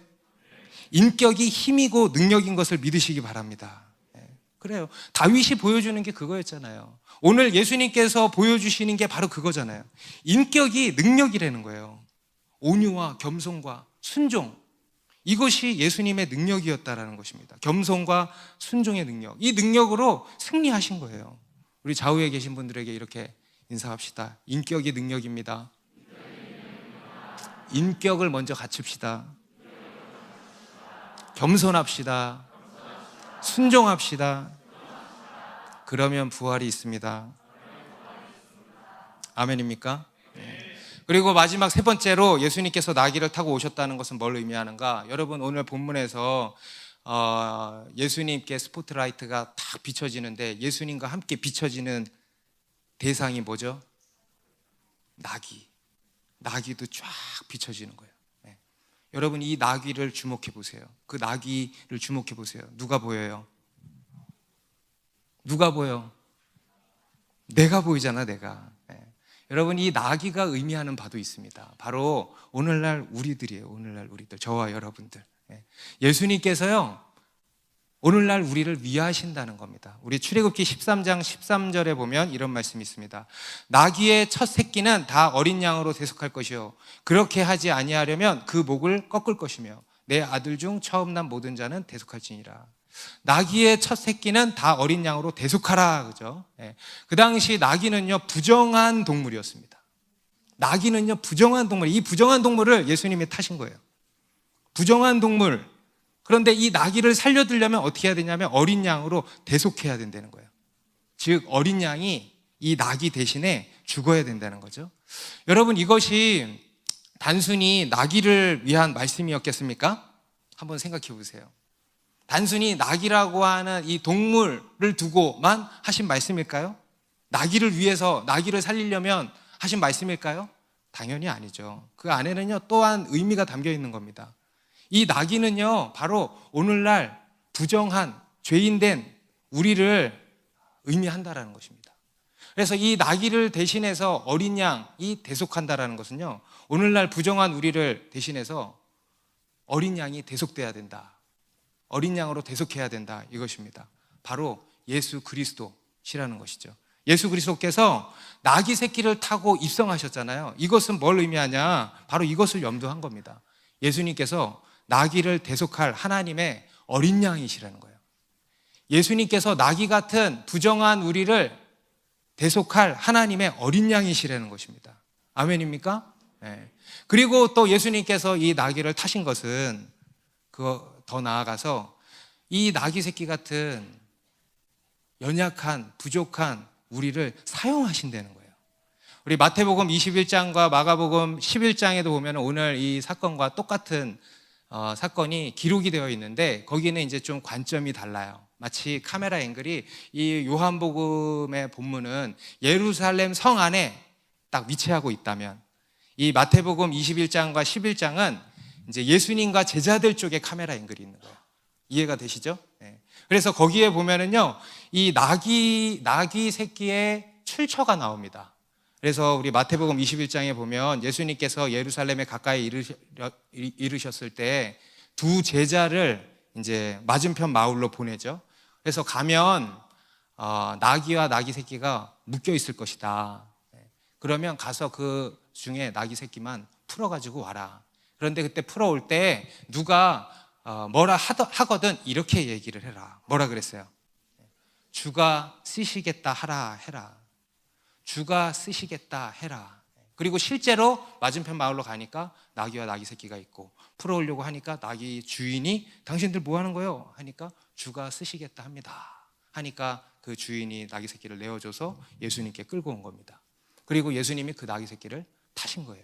인격이 힘이고 능력인 것을 믿으시기 바랍니다. 그래요. 다윗이 보여주는 게 그거였잖아요. 오늘 예수님께서 보여주시는 게 바로 그거잖아요. 인격이 능력이라는 거예요. 온유와 겸손과 순종, 이것이 예수님의 능력이었다라는 것입니다. 겸손과 순종의 능력, 이 능력으로 승리하신 거예요. 우리 좌우에 계신 분들에게 이렇게 인사합시다. 인격이 능력입니다. 인격을 먼저 갖춥시다. 겸손합시다. 순종합시다. 그러면 부활이 있습니다. 아멘입니까? 그리고 마지막 세 번째로 예수님께서 나귀를 타고 오셨다는 것은 뭘 의미하는가? 여러분, 오늘 본문에서 예수님께 스포트라이트가 탁 비춰지는데 예수님과 함께 비춰지는 대상이 뭐죠? 나귀도 쫙 비춰지는 거예요. 여러분, 이 나귀를 주목해 보세요. 그 나귀를 주목해 보세요. 누가 보여요? 누가 보여? 내가 보이잖아, 내가. 여러분, 이 나귀가 의미하는 바도 있습니다. 바로 오늘날 우리들이에요. 오늘날 우리들, 저와 여러분들. 예수님께서요, 오늘날 우리를 위하신다는 겁니다. 우리 출애굽기 13장 13절에 보면 이런 말씀이 있습니다. 나귀의 첫 새끼는 다 어린 양으로 대속할 것이요 그렇게 하지 아니하려면 그 목을 꺾을 것이며 내 아들 중 처음 난 모든 자는 대속할지니라. 나귀의 첫 새끼는 다 어린 양으로 대속하라, 그죠? 그 당시 나귀는요 부정한 동물이었습니다. 나귀는요 부정한 동물, 이 부정한 동물을 예수님이 타신 거예요. 부정한 동물. 그런데 이 나귀를 살려두려면 어떻게 해야 되냐면 어린 양으로 대속해야 된다는 거예요. 즉 어린 양이 이 나귀 대신에 죽어야 된다는 거죠. 여러분, 이것이 단순히 나귀를 위한 말씀이었겠습니까? 한번 생각해 보세요. 단순히 나귀라고 하는 이 동물을 두고만 하신 말씀일까요? 나귀를 위해서, 나귀를 살리려면 하신 말씀일까요? 당연히 아니죠. 그 안에는요 또한 의미가 담겨 있는 겁니다. 이 나귀는요 바로 오늘날 부정한 죄인된 우리를 의미한다라는 것입니다. 그래서 이 나귀를 대신해서 어린 양이 대속한다라는 것은요 오늘날 부정한 우리를 대신해서 어린 양이 대속돼야 된다, 어린 양으로 대속해야 된다, 이것입니다. 바로 예수 그리스도시라는 것이죠. 예수 그리스도께서 나귀 새끼를 타고 입성하셨잖아요. 이것은 뭘 의미하냐? 바로 이것을 염두한 겁니다. 예수님께서 나귀를 대속할 하나님의 어린 양이시라는 거예요. 예수님께서 나귀 같은 부정한 우리를 대속할 하나님의 어린 양이시라는 것입니다. 아멘입니까? 네. 그리고 또 예수님께서 이 나귀를 타신 것은 더 나아가서 이 나귀 새끼 같은 연약한 부족한 우리를 사용하신다는 거예요. 우리 마태복음 21장과 마가복음 11장에도 보면 오늘 이 사건과 똑같은 사건이 기록이 되어 있는데 거기는 이제 좀 관점이 달라요. 마치 카메라 앵글이 이 요한복음의 본문은 예루살렘 성 안에 딱 위치하고 있다면 이 마태복음 21장과 11장은 이제 예수님과 제자들 쪽에 카메라 앵글이 있는 거예요. 이해가 되시죠? 네. 그래서 거기에 보면은요 이 나귀 새끼의 출처가 나옵니다. 그래서 우리 마태복음 21장에 보면 예수님께서 예루살렘에 가까이 이르셨을 때 두 제자를 이제 맞은편 마을로 보내죠. 그래서 가면 나귀와 나귀 새끼가 묶여 있을 것이다. 그러면 가서 그 중에 나귀 새끼만 풀어가지고 와라. 그런데 그때 풀어올 때 누가 뭐라 하거든 이렇게 얘기를 해라. 뭐라 그랬어요? 주가 쓰시겠다 하라 해라. 주가 쓰시겠다 해라. 그리고 실제로 맞은편 마을로 가니까 나귀와 나귀 새끼가 있고 풀어오려고 하니까 나귀 주인이 당신들 뭐 하는 거예요? 하니까 주가 쓰시겠다 합니다. 하니까 그 주인이 나귀 새끼를 내어줘서 예수님께 끌고 온 겁니다. 그리고 예수님이 그 나귀 새끼를 타신 거예요.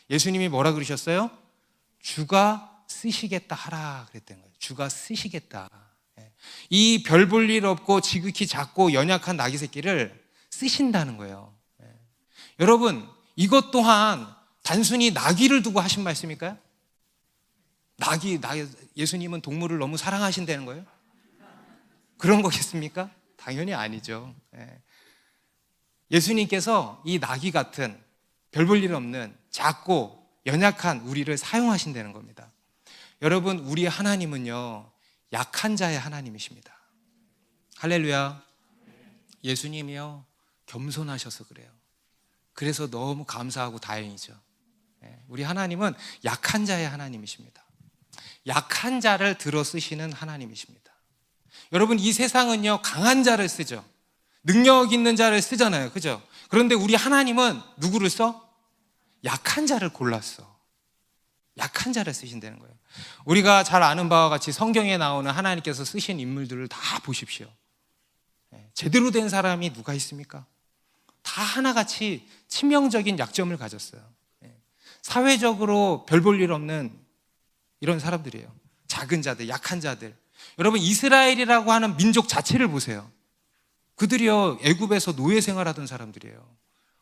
예수님이 뭐라 그러셨어요? 주가 쓰시겠다 하라 그랬던 거예요. 주가 쓰시겠다. 이 별 볼 일 없고 지극히 작고 연약한 나귀 새끼를 쓰신다는 거예요. 여러분, 이것 또한 단순히 나귀를 두고 하신 말씀일까요? 예수님은 동물을 너무 사랑하신다는 거예요? 그런 거겠습니까? 당연히 아니죠. 예수님께서 이 나귀 같은 별 볼 일 없는 작고 연약한 우리를 사용하신다는 겁니다. 여러분, 우리 하나님은요 약한 자의 하나님이십니다. 할렐루야. 예수님이요 겸손하셔서 그래요. 그래서 너무 감사하고 다행이죠. 우리 하나님은 약한 자의 하나님이십니다. 약한 자를 들어 쓰시는 하나님이십니다. 여러분, 이 세상은요 강한 자를 쓰죠. 능력 있는 자를 쓰잖아요. 그죠? 그런데 우리 하나님은 누구를 써? 약한 자를 골랐어. 약한 자를 쓰신다는 거예요. 우리가 잘 아는 바와 같이 성경에 나오는 하나님께서 쓰신 인물들을 다 보십시오. 제대로 된 사람이 누가 있습니까? 다 하나같이 치명적인 약점을 가졌어요. 사회적으로 별 볼 일 없는 이런 사람들이에요. 작은 자들, 약한 자들. 여러분, 이스라엘이라고 하는 민족 자체를 보세요. 그들이요 애굽에서 노예 생활하던 사람들이에요.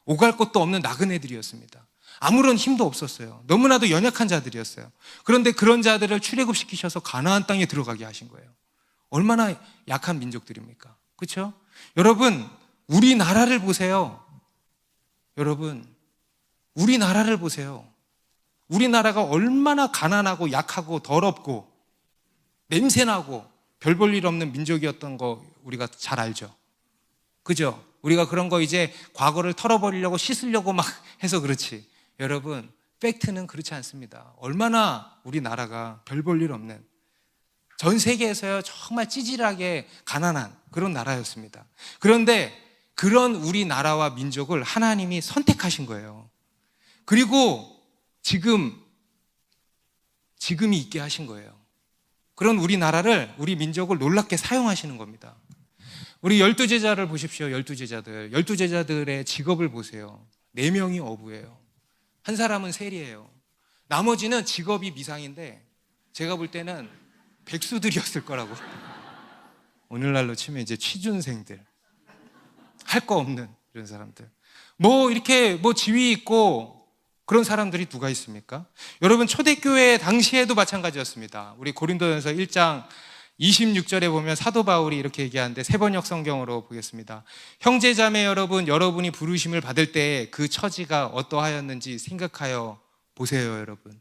오갈 곳도 없는 나그네들이었습니다. 아무런 힘도 없었어요. 너무나도 연약한 자들이었어요. 그런데 그런 자들을 출애굽시키셔서 가나안 땅에 들어가게 하신 거예요. 얼마나 약한 민족들입니까? 그렇죠? 여러분, 우리나라를 보세요. 여러분, 우리나라를 보세요. 우리나라가 얼마나 가난하고 약하고 더럽고 냄새나고 별 볼 일 없는 민족이었던 거 우리가 잘 알죠. 그죠? 우리가 그런 거 이제 과거를 털어버리려고 씻으려고 막 해서 그렇지. 여러분, 팩트는 그렇지 않습니다. 얼마나 우리나라가 별 볼 일 없는, 전 세계에서요 정말 찌질하게 가난한 그런 나라였습니다. 그런데 그런 우리나라와 민족을 하나님이 선택하신 거예요. 그리고 지금이 있게 하신 거예요. 그런 우리나라를, 우리 민족을 놀랍게 사용하시는 겁니다. 우리 12제자를 보십시오. 12제자들. 12제자들의 직업을 보세요. 4명이 어부예요. 한 사람은 세리예요. 나머지는 직업이 미상인데 제가 볼 때는 백수들이었을 거라고. 오늘날로 치면 이제 취준생들, 할 거 없는 이런 사람들, 이렇게 지위 있고 그런 사람들이 누가 있습니까? 여러분, 초대교회 당시에도 마찬가지였습니다. 우리 고린도전서 1장 26절에 보면 사도 바울이 이렇게 얘기하는데, 세번역 성경으로 보겠습니다. 형제자매 여러분, 여러분이 부르심을 받을 때 그 처지가 어떠하였는지 생각하여 보세요. 여러분,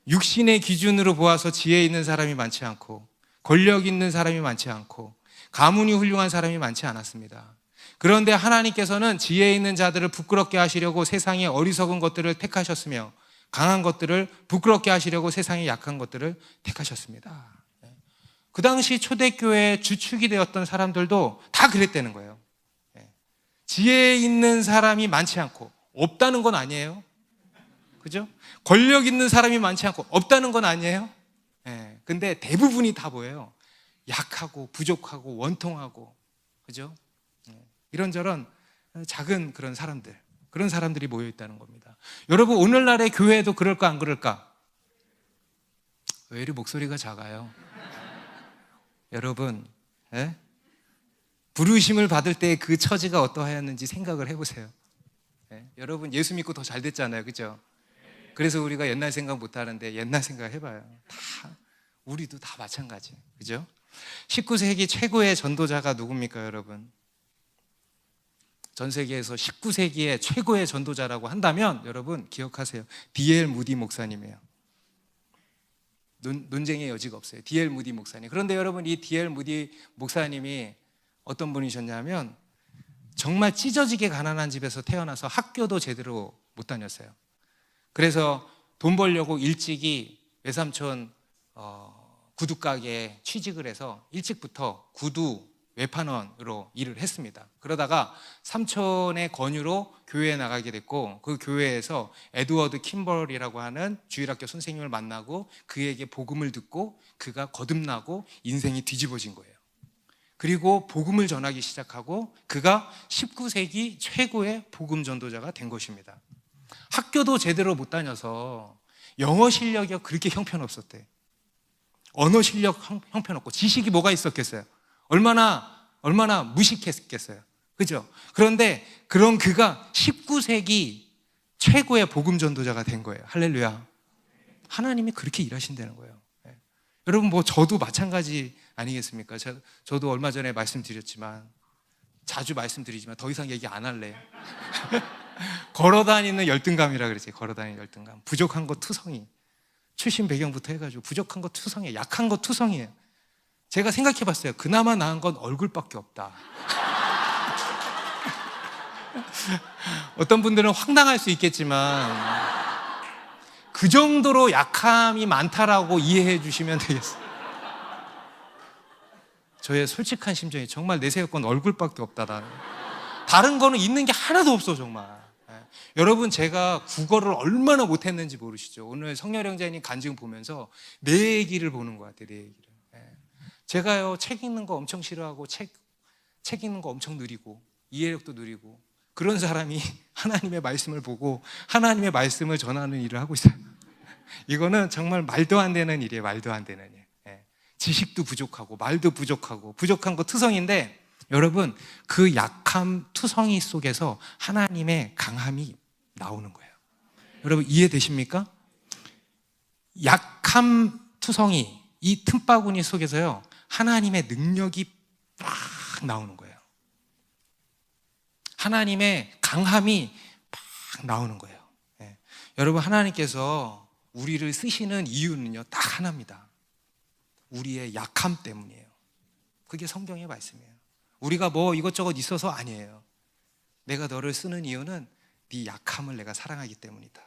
육신의 기준으로 보아서 지혜 있는 사람이 많지 않고 권력 있는 사람이 많지 않고 가문이 훌륭한 사람이 많지 않았습니다. 그런데 하나님께서는 지혜 있는 자들을 부끄럽게 하시려고 세상의 어리석은 것들을 택하셨으며 강한 것들을 부끄럽게 하시려고 세상의 약한 것들을 택하셨습니다. 그 당시 초대교회의 주축이 되었던 사람들도 다 그랬다는 거예요. 지혜 있는 사람이 많지 않고 없다는 건 아니에요. 그죠? 권력 있는 사람이 많지 않고 없다는 건 아니에요. 근데 대부분이 다 뭐예요? 약하고 부족하고 원통하고, 그죠? 이런저런 작은 그런 사람들이 모여 있다는 겁니다. 여러분, 오늘날의 교회도 그럴까 안 그럴까? 왜 이리 목소리가 작아요? 여러분, 부르심을 받을 때 그 처지가 어떠하였는지 생각을 해보세요. 여러분, 예수 믿고 더 잘 됐잖아요. 그죠? 그래서 우리가 옛날 생각 못 하는데 옛날 생각 해봐요. 우리도 다 마찬가지. 그죠? 19세기 최고의 전도자가 누굽니까, 여러분? 전 세계에서 19세기의 최고의 전도자라고 한다면 여러분 기억하세요. D.L. 무디 목사님이에요. 논쟁의 여지가 없어요. D.L. 무디 목사님. 그런데 여러분, 이 D.L. 무디 목사님이 어떤 분이셨냐면 정말 찢어지게 가난한 집에서 태어나서 학교도 제대로 못 다녔어요. 그래서 돈 벌려고 일찍이 외삼촌 구두가게에 취직을 해서 일찍부터 구두 외판원으로 일을 했습니다. 그러다가 삼촌의 권유로 교회에 나가게 됐고, 그 교회에서 에드워드 킴벌이라고 하는 주일학교 선생님을 만나고 그에게 복음을 듣고 그가 거듭나고 인생이 뒤집어진 거예요. 그리고 복음을 전하기 시작하고 그가 19세기 최고의 복음 전도자가 된 것입니다. 학교도 제대로 못 다녀서 영어 실력이 그렇게 형편없었대. 언어 실력 형편없고 지식이 뭐가 있었겠어요? 얼마나 무식했겠어요. 그죠? 그런데 그런 그가 19세기 최고의 복음 전도자가 된 거예요. 할렐루야. 하나님이 그렇게 일하신다는 거예요. 여러분, 저도 마찬가지 아니겠습니까? 저도 얼마 전에 자주 말씀드리지만 더 이상 얘기 안 할래요. 걸어다니는 열등감이라 그랬지. 걸어다니는 열등감. 부족한 거 투성이. 출신 배경부터 해가지고 부족한 거 투성이에요. 약한 거 투성이에요. 제가 생각해봤어요. 그나마 나은 건 얼굴밖에 없다. 어떤 분들은 황당할 수 있겠지만 그 정도로 약함이 많다라고 이해해 주시면 되겠어요. 저의 솔직한 심정이 정말 내세울 건 얼굴밖에 없다. 다른 거는 있는 게 하나도 없어 정말. 여러분, 제가 국어를 얼마나 못했는지 모르시죠? 오늘 성렬 형제님 간증 보면서 내 얘기를 보는 것 같아요. 내 얘기를. 제가요 책 읽는 거 엄청 싫어하고 책 읽는 거 엄청 느리고 이해력도 느리고 그런 사람이 하나님의 말씀을 보고 하나님의 말씀을 전하는 일을 하고 있어요. 이거는 정말 말도 안 되는 일이에요. 말도 안 되는 일. 지식도 부족하고 말도 부족하고 부족한 거 투성인데, 여러분, 그 약함 투성이 속에서 하나님의 강함이 나오는 거예요. 여러분, 이해되십니까? 약함 투성이, 이 틈바구니 속에서요 하나님의 능력이 막 나오는 거예요. 하나님의 강함이 막 나오는 거예요. 여러분, 하나님께서 우리를 쓰시는 이유는요 딱 하나입니다. 우리의 약함 때문이에요. 그게 성경의 말씀이에요. 우리가 뭐 이것저것 있어서 아니에요. 내가 너를 쓰는 이유는 네 약함을 내가 사랑하기 때문이다.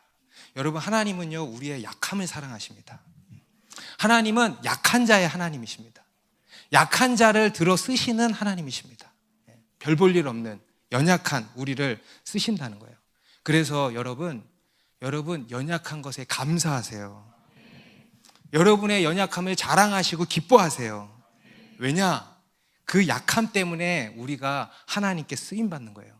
여러분, 하나님은요 우리의 약함을 사랑하십니다. 하나님은 약한 자의 하나님이십니다. 약한 자를 들어 쓰시는 하나님이십니다. 별 볼 일 없는 연약한 우리를 쓰신다는 거예요. 그래서 여러분 연약한 것에 감사하세요. 여러분의 연약함을 자랑하시고 기뻐하세요. 왜냐? 그 약함 때문에 우리가 하나님께 쓰임받는 거예요.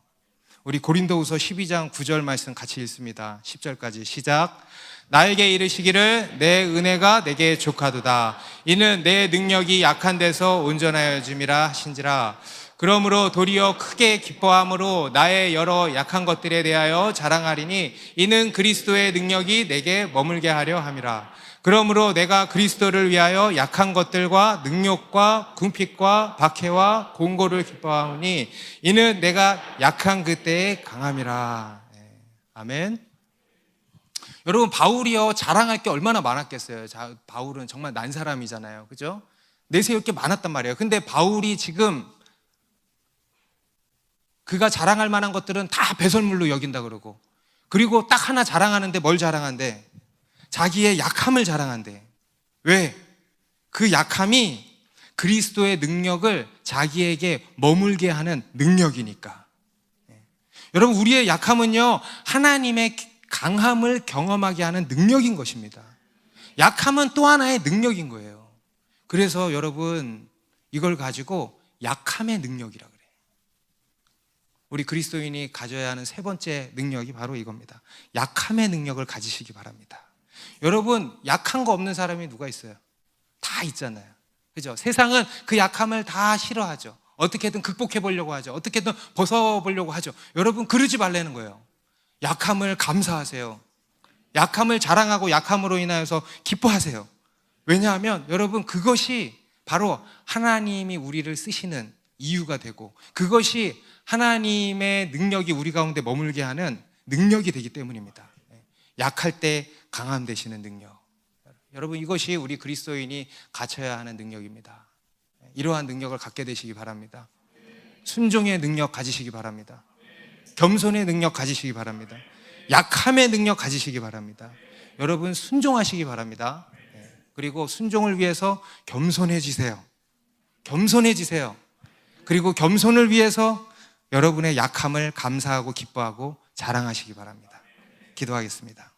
우리 고린도후서 12장 9절 말씀 같이 읽습니다. 10절까지 시작. 나에게 이르시기를 내 은혜가 내게 족하도다. 이는 내 능력이 약한 데서 온전하여 줌이라 하신지라. 그러므로 도리어 크게 기뻐함으로 나의 여러 약한 것들에 대하여 자랑하리니 이는 그리스도의 능력이 내게 머물게 하려 함이라. 그러므로 내가 그리스도를 위하여 약한 것들과 능욕과 궁핍과 박해와 공고를 기뻐하오니 이는 내가 약한 그때의 강함이라. 아멘. 여러분, 바울이요 자랑할 게 얼마나 많았겠어요. 바울은 정말 난 사람이잖아요, 그죠? 내세울 게 많았단 말이에요. 근데 바울이 지금 그가 자랑할 만한 것들은 다 배설물로 여긴다 그러고, 그리고 딱 하나 자랑하는데 뭘 자랑한대? 자기의 약함을 자랑한대. 왜? 그 약함이 그리스도의 능력을 자기에게 머물게 하는 능력이니까. 여러분, 우리의 약함은요 하나님의 강함을 경험하게 하는 능력인 것입니다. 약함은 또 하나의 능력인 거예요. 그래서 여러분, 이걸 가지고 약함의 능력이라 그래요. 우리 그리스도인이 가져야 하는 세 번째 능력이 바로 이겁니다. 약함의 능력을 가지시기 바랍니다. 여러분, 약한 거 없는 사람이 누가 있어요? 다 있잖아요, 그죠? 세상은 그 약함을 다 싫어하죠. 어떻게든 극복해 보려고 하죠. 어떻게든 벗어보려고 하죠. 여러분, 그러지 말라는 거예요. 약함을 감사하세요. 약함을 자랑하고 약함으로 인하여서 기뻐하세요. 왜냐하면 여러분, 그것이 바로 하나님이 우리를 쓰시는 이유가 되고, 그것이 하나님의 능력이 우리 가운데 머물게 하는 능력이 되기 때문입니다. 약할 때 강함 되시는 능력. 여러분, 이것이 우리 그리스도인이 갖춰야 하는 능력입니다. 이러한 능력을 갖게 되시기 바랍니다. 순종의 능력 가지시기 바랍니다. 겸손의 능력 가지시기 바랍니다. 약함의 능력 가지시기 바랍니다. 여러분, 순종하시기 바랍니다. 그리고 순종을 위해서 겸손해지세요. 겸손해지세요. 그리고 겸손을 위해서 여러분의 약함을 감사하고 기뻐하고 자랑하시기 바랍니다. 기도하겠습니다.